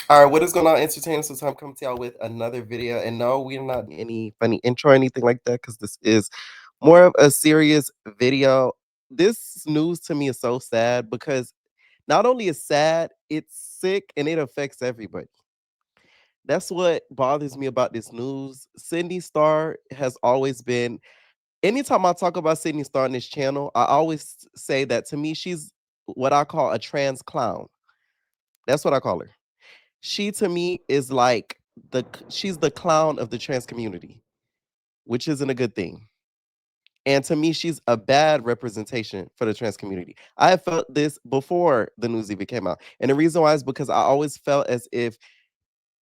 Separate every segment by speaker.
Speaker 1: All right, what is going on, entertainers? So time coming to y'all with another video. And no, we're not any funny intro or anything like that because this is more of a serious video. This news to me is so sad because not only is sad, it's sick and it affects everybody. That's what bothers me about this news. Sydney Starr has always been, anytime I talk about Sydney Starr on this channel, I always say that to me, she's what I call a trans clown. That's what I call her. She to me is like she's the clown of the trans community, which isn't a good thing. And to me, she's a bad representation for the trans community. I have felt this before the news even came out. And the reason why is because I always felt as if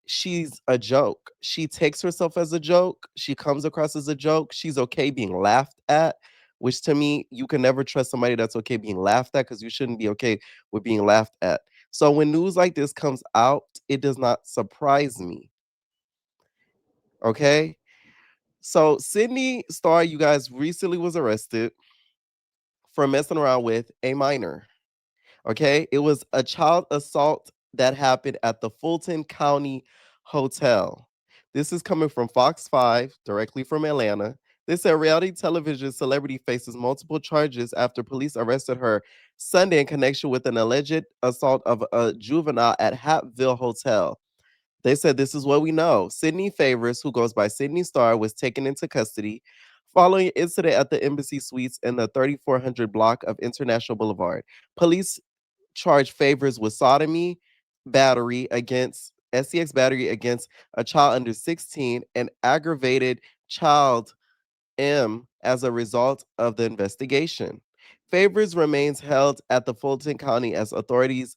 Speaker 1: she's a joke. She takes herself as a joke. She comes across as a joke. She's okay being laughed at, which to me, you can never trust somebody that's okay being laughed at because you shouldn't be okay with being laughed at. So when news like this comes out, it does not surprise me. Okay. So Sydney Starr, you guys recently was arrested for messing around with a minor. Okay. It was a child assault that happened at the Fulton County Hotel. This is coming from Fox 5, directly from Atlanta. They said reality television celebrity faces multiple charges after police arrested her Sunday in connection with an alleged assault of a juvenile at Hatville Hotel. They said this is what we know. Sydney Favors, who goes by Sydney Starr, was taken into custody following an incident at the Embassy Suites in the 3400 block of International Boulevard. Police charged Favors with sodomy, battery against SCX battery against a child under 16 and aggravated child M as a result of the investigation. Favors remains held at the Fulton County as authorities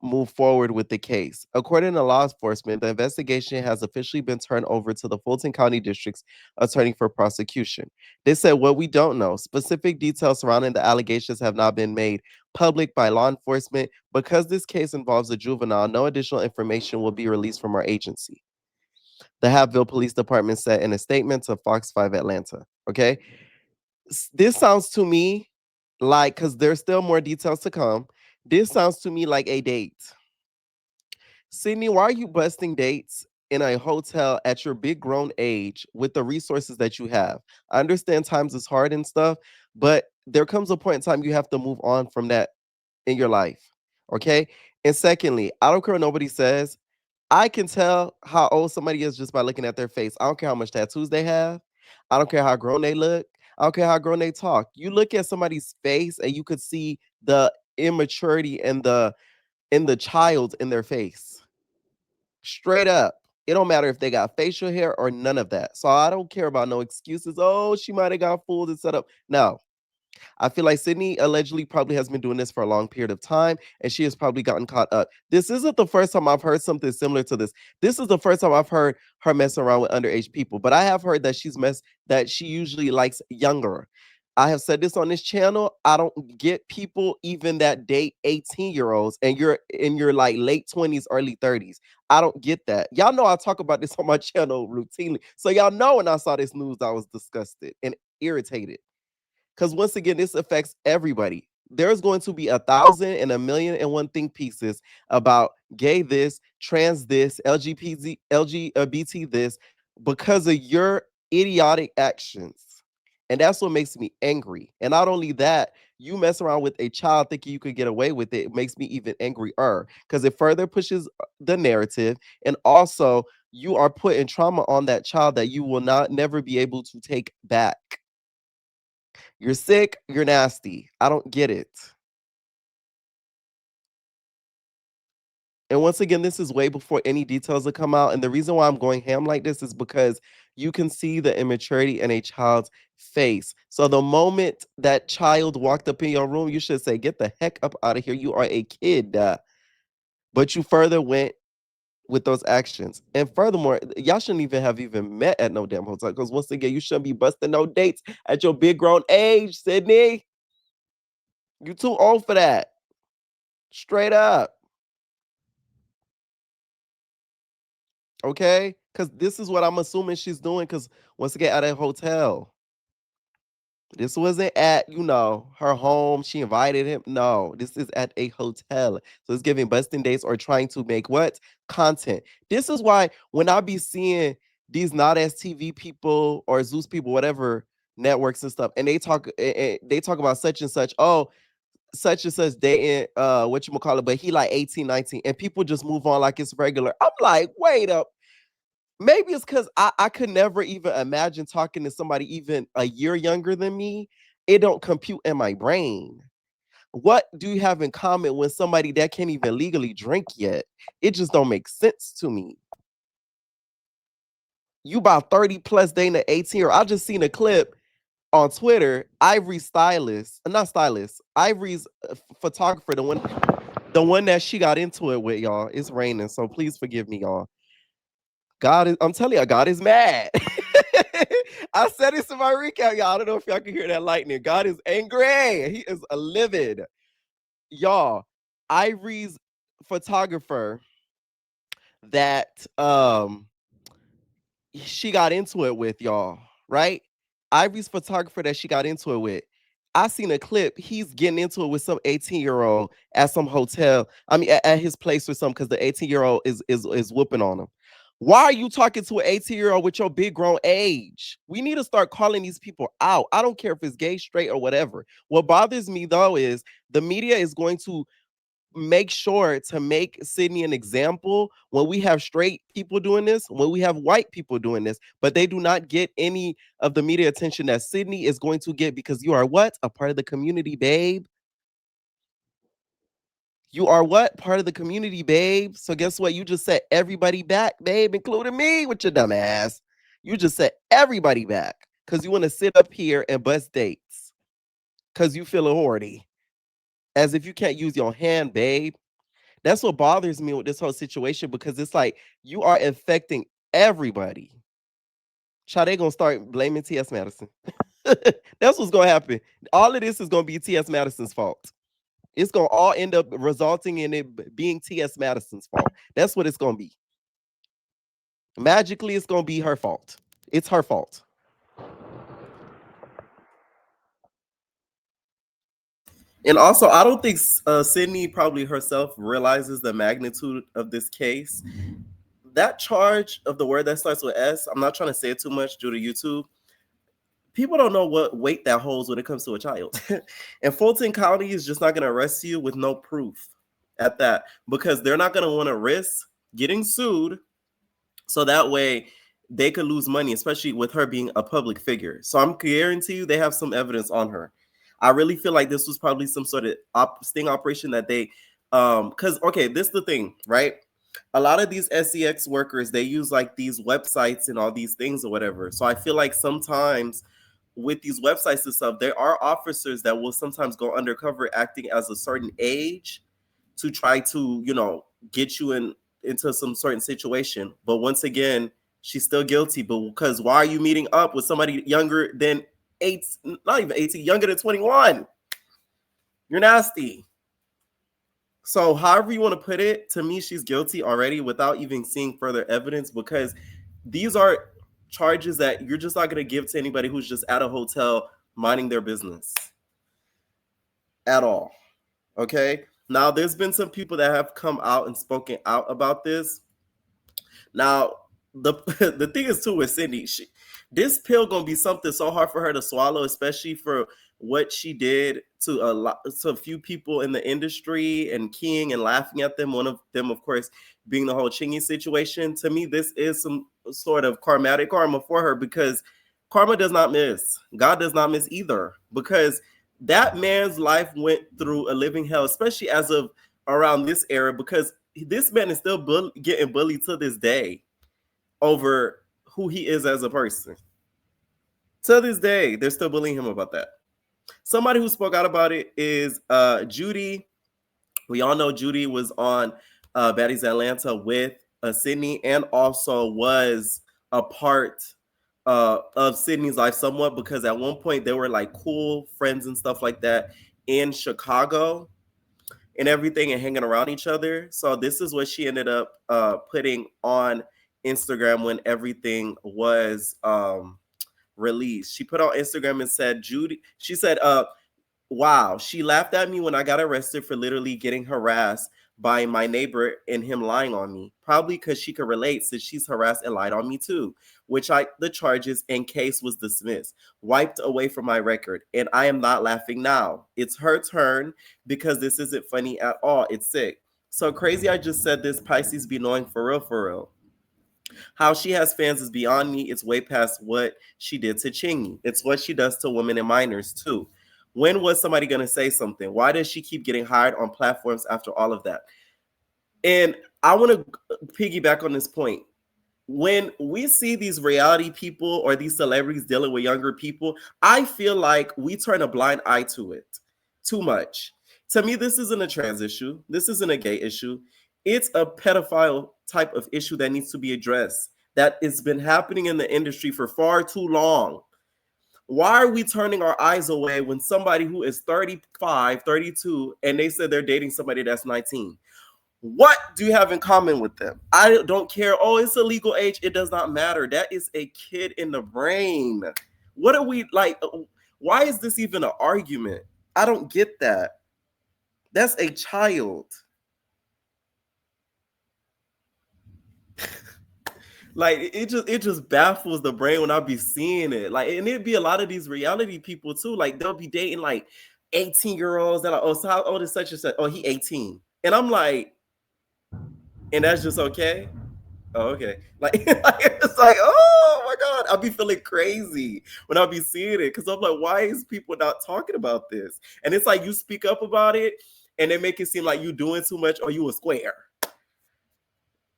Speaker 1: move forward with the case. According to law enforcement, the investigation has officially been turned over to the Fulton County District's attorney for prosecution. They said what we don't know. Specific details surrounding the allegations have not been made public by law enforcement. Because this case involves a juvenile, no additional information will be released from our agency. The Hatville Police Department said in a statement to Fox 5 Atlanta. Okay. This sounds to me like, because there's still more details to come, this sounds to me like a date. Sydney, why are you busting dates in a hotel at your big grown age with the resources that you have? I understand times is hard and stuff, but there comes a point in time you have to move on from that in your life. Okay. And secondly, I don't care what nobody says. I can tell how old somebody is just by looking at their face. I don't care how much tattoos they have. I don't care how grown they look. I don't care how grown they talk. You look at somebody's face and you could see the immaturity and the child in their face. Straight up. It don't matter if they got facial hair or none of that. So I don't care about no excuses. Oh, she might have got fooled and set up. No, I feel like Sydney allegedly probably has been doing this for a long period of time, and she has probably gotten caught up. This isn't the first time I've heard something similar to this. This is the first time I've heard her messing around with underage people, but I have heard that that she usually likes younger. I have said this on this channel. I don't get people even that date 18-year-olds and you're in your like late 20s, early 30s. I don't get that. Y'all know I talk about this on my channel routinely. So y'all know when I saw this news, I was disgusted and irritated. Because once again, this affects everybody. There's going to be 1,000 and a million and one thing pieces about gay this, trans this, LGBT this, because of your idiotic actions. And that's what makes me angry. And not only that, you mess around with a child thinking you could get away with it, it makes me even angrier because it further pushes the narrative. And also, you are putting trauma on that child that you will not never be able to take back. You're sick, you're nasty. I don't get it. And once again, this is way before any details have come out. And the reason why I'm going ham like this is because you can see the immaturity in a child's face. So the moment that child walked up in your room, you should say, "Get the heck up out of here. You are a kid." But you further went with those actions. And furthermore, y'all shouldn't even have even met at no damn hotel. Because once again, you shouldn't be busting no dates at your big grown age, Sydney. You too old for that. Straight up. Okay? Because this is what I'm assuming she's doing. Because once again, at a hotel. This wasn't at, her home. She invited him. No, this is at a hotel. So it's giving busting dates or trying to make what? Content. This is why when I be seeing these not as TV people or Zeus people, whatever networks and stuff, and they talk about such and such. Oh, such and such dating what you call it, but he like 18, 19, and people just move on like it's regular. I'm like, wait up. Maybe it's because I could never even imagine talking to somebody even a year younger than me. It don't compute in my brain. What do you have in common with somebody that can't even legally drink yet? It just don't make sense to me. You about 30 plus dating an 18 year. I just seen a clip on Twitter. Ivory's stylist, not stylist, Ivory's photographer, the one that she got into it with, y'all. It's raining, so please forgive me, y'all. I'm telling you, God is mad. I said this in my recap, y'all. I don't know if y'all can hear that lightning. God is angry. He is livid. Y'all, Ivory's photographer that she got into it with, y'all, right? Ivory's photographer that she got into it with. I seen a clip. He's getting into it with some 18-year-old at some hotel. I mean, at his place or something, because the 18-year-old is whooping on him. Why are you talking to an 18-year-old with your big grown age? We need to start calling these people out. I don't care if it's gay, straight, or whatever. What bothers me though is the media is going to make sure to make Sidney an example when we have straight people doing this, when we have white people doing this, but they do not get any of the media attention that Sidney is going to get because you are what? A part of the community, babe. You are what? Part of the community, babe. So guess what? You just set everybody back, babe, including me with your dumb ass. You just set everybody back because you want to sit up here and bust dates because you feel horny as if you can't use your hand, babe. That's what bothers me with this whole situation because it's like you are affecting everybody. Child, they gonna start blaming T.S. Madison. That's what's gonna happen. All of this is gonna be T.S. Madison's fault. It's gonna all end up resulting in it being T.S. Madison's fault. That's what it's gonna be. Magically, it's gonna be her fault. It's her fault. And also, I don't think Sidney probably herself realizes the magnitude of this case. That charge of the word that starts with S, I'm not trying to say it too much due to YouTube. People don't know what weight that holds when it comes to a child. And Fulton County is just not going to arrest you with no proof at that because they're not going to want to risk getting sued. So that way they could lose money, especially with her being a public figure. So I'm guarantee you they have some evidence on her. I really feel like this was probably some sort of sting operation that they, because, okay, this is the thing, right? A lot of these SEX workers, they use like these websites and all these things or whatever. So I feel like sometimes with these websites and stuff, there are officers that will sometimes go undercover acting as a certain age to try to, get you into some certain situation. But once again, she's still guilty. But because why are you meeting up with somebody younger than not even 18, younger than 21? You're nasty. So however you want to put it, to me, she's guilty already without even seeing further evidence because these are charges that you're just not going to give to anybody who's just at a hotel minding their business at all. Okay. Now, there's been some people that have come out and spoken out about this. Now, the the thing is too with Sidney, this pill gonna be something so hard for her to swallow, especially for what she did to a few people in the industry and keying and laughing at them. One of them, of course, being the whole Chingy situation. To me, this is some sort of karmatic karma for her because karma does not miss. God does not miss either because that man's life went through a living hell, especially as of around this era, because this man is still getting bullied to this day over who he is as a person. To this day, they're still bullying him about that. Somebody who spoke out about it is Judy. We all know Judy was on Baddies Atlanta with Sidney and also was a part of Sidney's life somewhat because at one point they were like cool friends and stuff like that in Chicago and everything and hanging around each other. So this is what she ended up putting on Instagram when everything was released. She put on Instagram and said, Judy, she said, wow, she laughed at me when I got arrested for literally getting harassed by my neighbor and him lying on me. Probably because she could relate since she's harassed and lied on me too, which the charges and case was dismissed, wiped away from my record. And I am not laughing now. It's her turn because this isn't funny at all. It's sick. So crazy I just said this Pisces be knowing for real, for real. How she has fans is beyond me. It's way past what she did to Chingy. It's what she does to women and minors too. When was somebody going to say something? Why does she keep getting hired on platforms after all of that? And I want to piggyback on this point. When we see these reality people or these celebrities dealing with younger people, I feel like we turn a blind eye to it too much. To me, this isn't a trans issue. This isn't a gay issue. It's a pedophile type of issue that needs to be addressed. That has been happening in the industry for far too long. Why are we turning our eyes away when somebody who is 35, 32, and they said they're dating somebody that's 19? What do you have in common with them? I don't care. Oh, it's a legal age. It does not matter. That is a kid in the brain. What are we like? Why is this even an argument? I don't get that. That's a child. Like it just baffles the brain when I be seeing it. Like, and it'd be a lot of these reality people too. Like they'll be dating like 18-year-olds that are, oh, so how old is such and such? Oh, he 18. And I'm like, and that's just okay. Oh, okay. Like, it's like, oh my God, I'll be feeling crazy when I'll be seeing it because I'm like, why is people not talking about this? And it's like you speak up about it and they make it seem like you doing too much or you a square.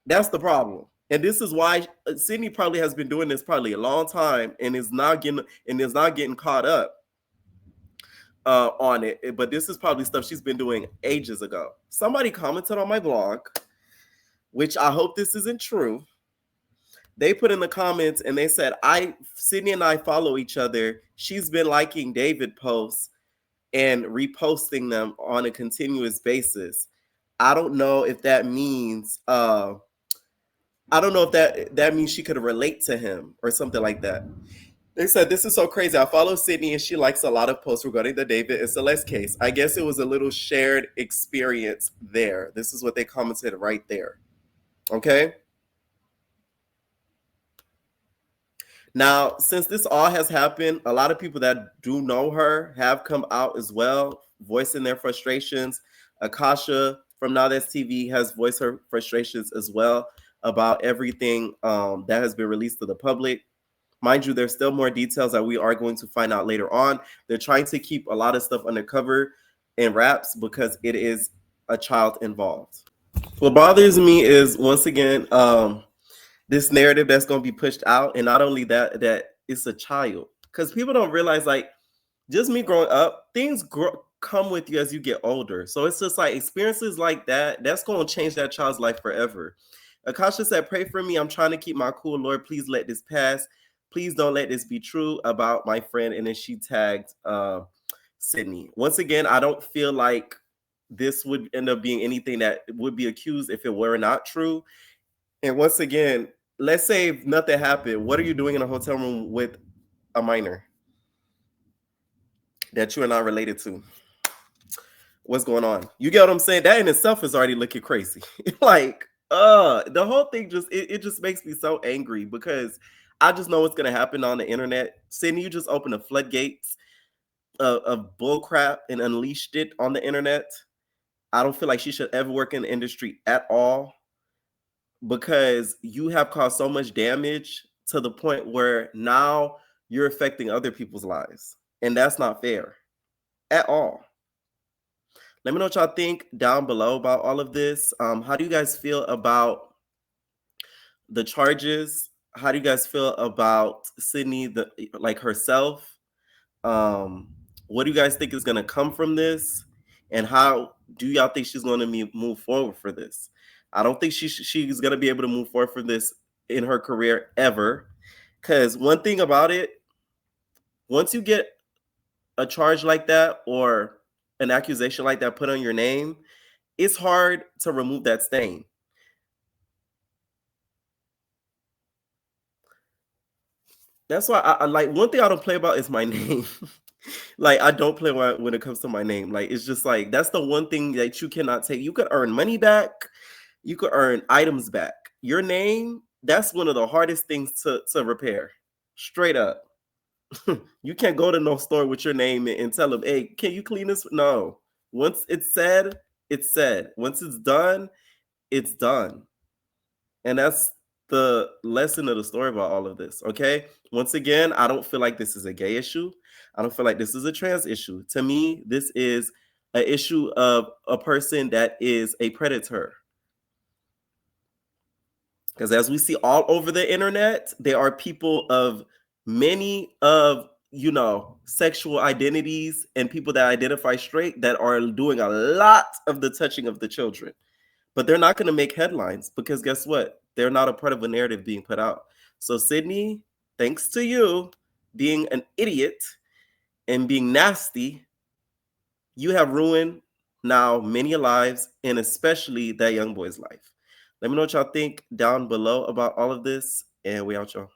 Speaker 1: That's the problem. And this is why Sidney probably has been doing this probably a long time and is not getting caught up on it. But this is probably stuff she's been doing ages ago. Somebody commented on my blog, which I hope this isn't true. They put in the comments and they said, Sidney and I follow each other. She's been liking David posts and reposting them on a continuous basis. I don't know if that means that means she could relate to him or something like that. They said, this is so crazy. I follow Sidney and she likes a lot of posts regarding the David and Celeste case. I guess it was a little shared experience there. This is what they commented right there. Okay. Now, since this all has happened, a lot of people that do know her have come out as well, voicing their frustrations. Akasha from Now That's TV has voiced her frustrations as well about everything that has been released to the public. Mind you, there's still more details that we are going to find out later on. They're trying to keep a lot of stuff undercover in wraps because it is a child involved. What bothers me is, once again, this narrative that's going to be pushed out, and not only that it's a child, because people don't realize, like, just me growing up, things come with you as you get older. So it's just like experiences like that's going to change that child's life forever. Akasha said, pray for me. I'm trying to keep my cool. Lord, please let this pass. Please don't let this be true about my friend. And then she tagged Sidney. Once again, I don't feel like this would end up being anything that would be accused if it were not true. And once again, let's say if nothing happened, what are you doing in a hotel room with a minor that you are not related to? What's going on? You get what I'm saying? That in itself is already looking crazy. Like, the whole thing it just makes me so angry because I just know what's gonna happen on the internet. Sidney, you just opened the floodgates of bull crap and unleashed it on the internet. I don't feel like she should ever work in the industry at all because you have caused so much damage to the point where now you're affecting other people's lives. And that's not fair at all. Let me know what y'all think down below about all of this. How do you guys feel about the charges? How do you guys feel about Sidney, like herself? What do you guys think is going to come from this? And how do y'all think she's going to move forward for this? I don't think she's going to be able to move forward for this in her career ever. Because one thing about it, once you get a charge like that or an accusation like that put on your name, it's hard to remove that stain. That's why I like one thing I don't play about is my name. Like I don't play when it comes to my name. Like it's just like that's the one thing that you cannot take. You could earn money back, you could earn items back. Your name, that's one of the hardest things to repair. Straight up. You can't go to no store with your name and tell them, hey, can you clean this? No. Once it's said, it's said. Once it's done, it's done. And that's the lesson of the story about all of this. Okay. Once again, I don't feel like this is a gay issue. I don't feel like this is a trans issue. To me, this is an issue of a person that is a predator. Because as we see all over the internet, there are people of many of sexual identities and people that identify straight that are doing a lot of the touching of the children. But they're not going to make headlines because guess what? They're not a part of a narrative being put out. So, Sidney, thanks to you being an idiot and being nasty, you have ruined now many lives and especially that young boy's life. Let me know what y'all think down below about all of this, and we out, y'all.